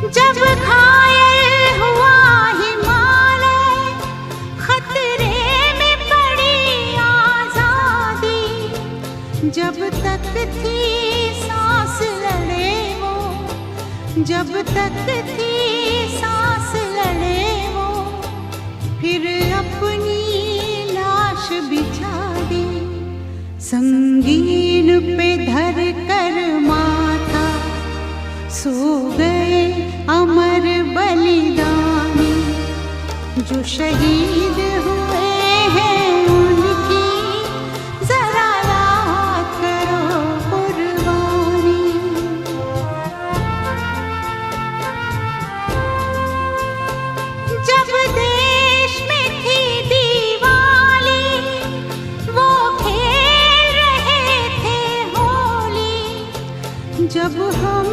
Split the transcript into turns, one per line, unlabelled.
जब घायल हुआ हिमालय, खतरे में पड़ी आजादी, जब तक थी सांस लड़े वो, जब तक थी सांस लड़े वो, फिर अपनी लाश बिछा दी, संगीन पे धर कर माथा, सो गए अमर बलिदानी, जो शहीद हुए हैं उनकी जरा याद करो कुर्बानी। जब देश में थी दिवाली, वो खेल रहे थे होली, जब हम